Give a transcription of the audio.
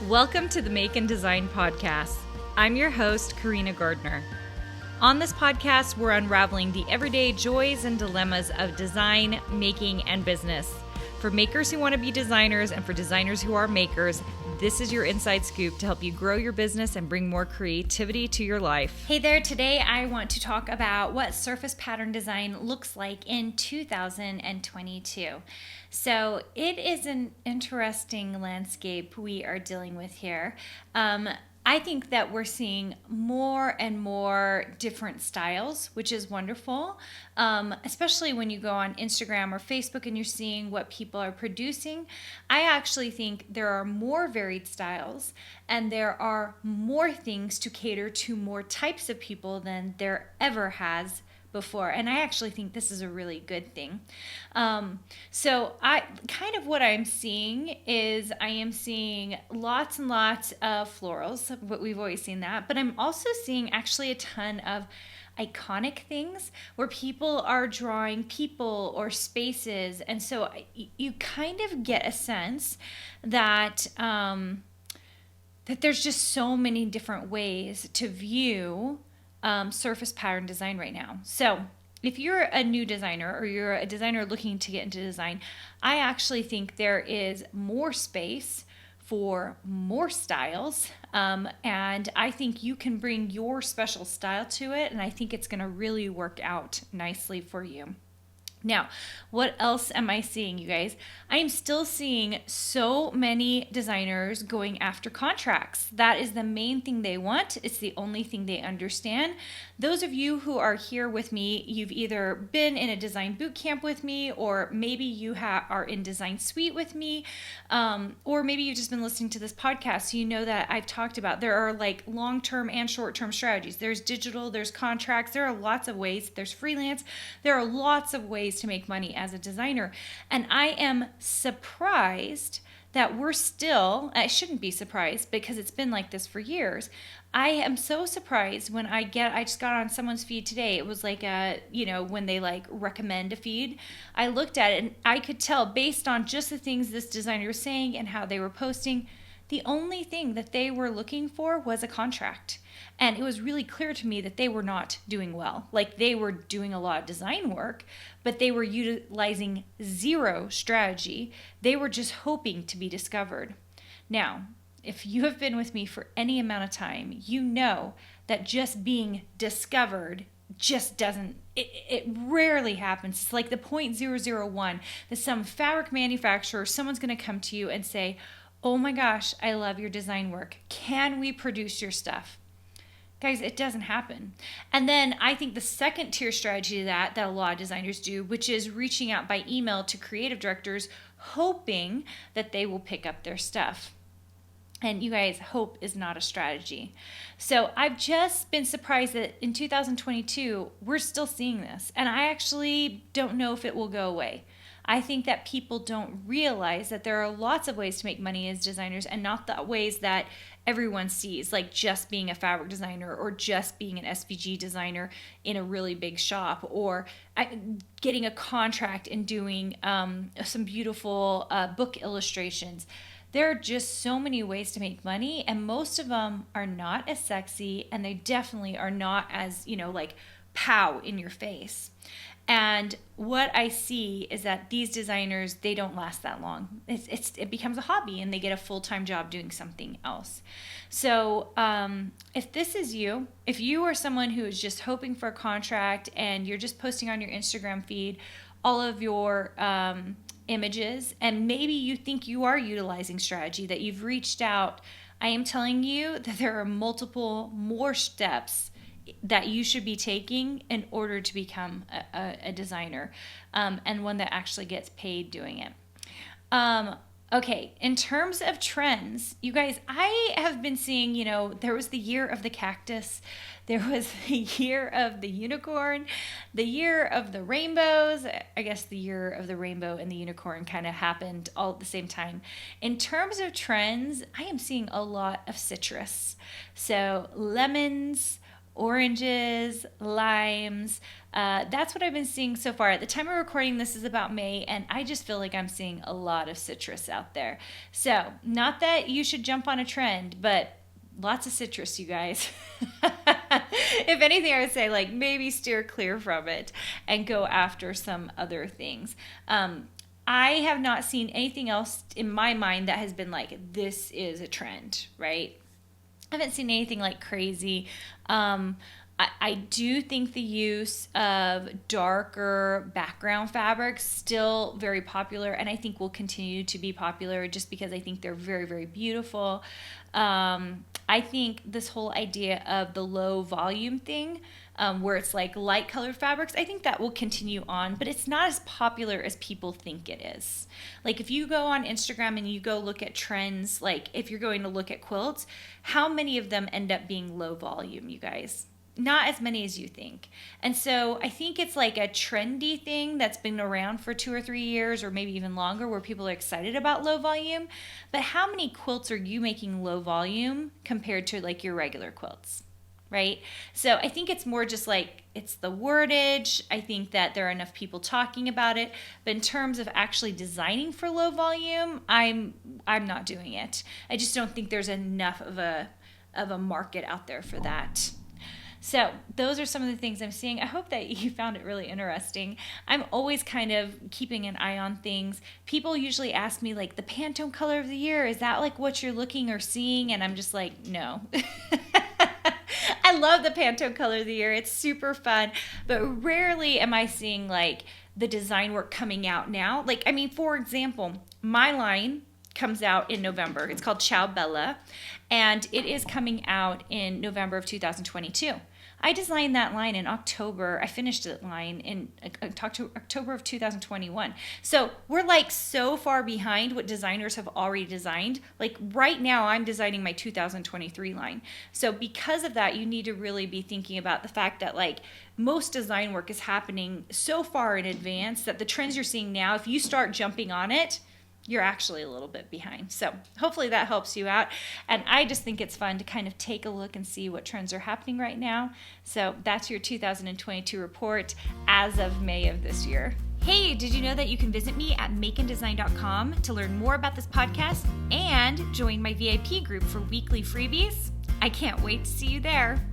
Welcome to the Make and Design Podcast. I'm your host, Carina Gardner. On this podcast, we're unraveling the everyday joys and dilemmas of design, making, and business. For makers who want to be designers and for designers who are makers, this is your inside scoop to help you grow your business and bring more creativity to your life. Hey there, today I want to talk about what surface pattern design looks like in 2022. So it is an interesting landscape we are dealing with here. I think that we're seeing more and more different styles, which is wonderful, especially when you go on Instagram or Facebook and you're seeing what people are producing. I actually think there are more varied styles and there are more things to cater to more types of people than there ever has before. And I actually think this is a really good thing. So what I'm seeing is I am seeing lots and lots of florals, but we've always seen that. But I'm also seeing actually a ton of iconic things where people are drawing people or spaces. And so you kind of get a sense that that there's just so many different ways to view surface pattern design right now. So if you're a new designer or you're a designer looking to get into design, I actually think there is more space for more styles. And I think you can bring your special style to it. And I think it's going to really work out nicely for you. Now, what else am I seeing, you guys? I am still seeing so many designers going after contracts. That is the main thing they want. It's the only thing they understand. Those of you who are here with me, you've either been in a design boot camp with me, or maybe you are in Design Suite with me, or maybe you've just been listening to this podcast. So you know that I've talked about there are like long-term and short-term strategies. There's digital, there's contracts, there are lots of ways. There's freelance. There are lots of ways to make money as a designer. And I am surprised that we're still, I shouldn't be surprised because it's been like this for years. I am so surprised when I just got on someone's feed today. It was like when they like recommend a feed, I looked at it and I could tell based on just the things this designer was saying and how they were posting, the only thing that they were looking for was a contract. And it was really clear to me that they were not doing well. Like they were doing a lot of design work, but they were utilizing zero strategy. They were just hoping to be discovered. Now, if you have been with me for any amount of time, you know that just being discovered just doesn't, it rarely happens. It's like the 0.001 that some fabric manufacturer, someone's going to come to you and say, "Oh my gosh, I love your design work. Can we produce your stuff?" Guys, it doesn't happen. And then I think the second tier strategy to that a lot of designers do, which is reaching out by email to creative directors, hoping that they will pick up their stuff. And you guys, hope is not a strategy. So I've just been surprised that in 2022, we're still seeing this. And I actually don't know if it will go away. I think that people don't realize that there are lots of ways to make money as designers and not the ways that everyone sees, like just being a fabric designer or just being an SVG designer in a really big shop or getting a contract and doing some beautiful book illustrations. There are just so many ways to make money, and most of them are not as sexy, and they definitely are not as, like pow in your face. And what I see is that these designers, they don't last that long. It becomes a hobby and they get a full-time job doing something else. So if this is you, if you are someone who is just hoping for a contract and you're just posting on your Instagram feed all of your images, and maybe you think you are utilizing strategy, that you've reached out, I am telling you that there are multiple more steps that you should be taking in order to become a designer, and one that actually gets paid doing it. Okay, in terms of trends, you guys, I have been seeing, there was the year of the cactus, there was the year of the unicorn, the year of the rainbows. I guess the year of the rainbow and the unicorn kind of happened all at the same time. In terms of trends, I am seeing a lot of citrus. So lemons, oranges, limes. That's what I've been seeing so far. At the time of recording, this is about May, and I just feel like I'm seeing a lot of citrus out there. So, not that you should jump on a trend, but lots of citrus, you guys. If anything, I would say like maybe steer clear from it and go after some other things. I have not seen anything else in my mind that has been like, this is a trend, right? I haven't seen anything like crazy. I do think the use of darker background fabrics still very popular, and I think will continue to be popular just because I think they're very, very beautiful. I think this whole idea of the low volume thing, where it's like light colored fabrics, I think that will continue on, but it's not as popular as people think it is. Like if you go on Instagram and you go look at trends, like if you're going to look at quilts, how many of them end up being low volume, you guys? Not as many as you think. And so I think it's like a trendy thing that's been around for 2 or 3 years or maybe even longer where people are excited about low volume. But how many quilts are you making low volume compared to like your regular quilts, right? So I think it's more just like it's the wordage. I think that there are enough people talking about it. But in terms of actually designing for low volume, I'm not doing it. I just don't think there's enough of a market out there for that. So those are some of the things I'm seeing. I hope that you found it really interesting. I'm always kind of keeping an eye on things. People usually ask me like the Pantone color of the year, is that like what you're looking or seeing? And I'm just like, no. I love the Pantone color of the year. It's super fun, but rarely am I seeing like the design work coming out now. Like, I mean, for example, my line comes out in November. It's called Ciao Bella, and it is coming out in November of 2022. I designed that line in October. I finished that line in October of 2021. So we're like so far behind what designers have already designed. Like right now, I'm designing my 2023 line. So because of that, you need to really be thinking about the fact that like most design work is happening so far in advance that the trends you're seeing now, if you start jumping on it, you're actually a little bit behind. So hopefully that helps you out. And I just think it's fun to kind of take a look and see what trends are happening right now. So that's your 2022 report as of May of this year. Hey, did you know that you can visit me at makeanddesign.com to learn more about this podcast and join my VIP group for weekly freebies? I can't wait to see you there.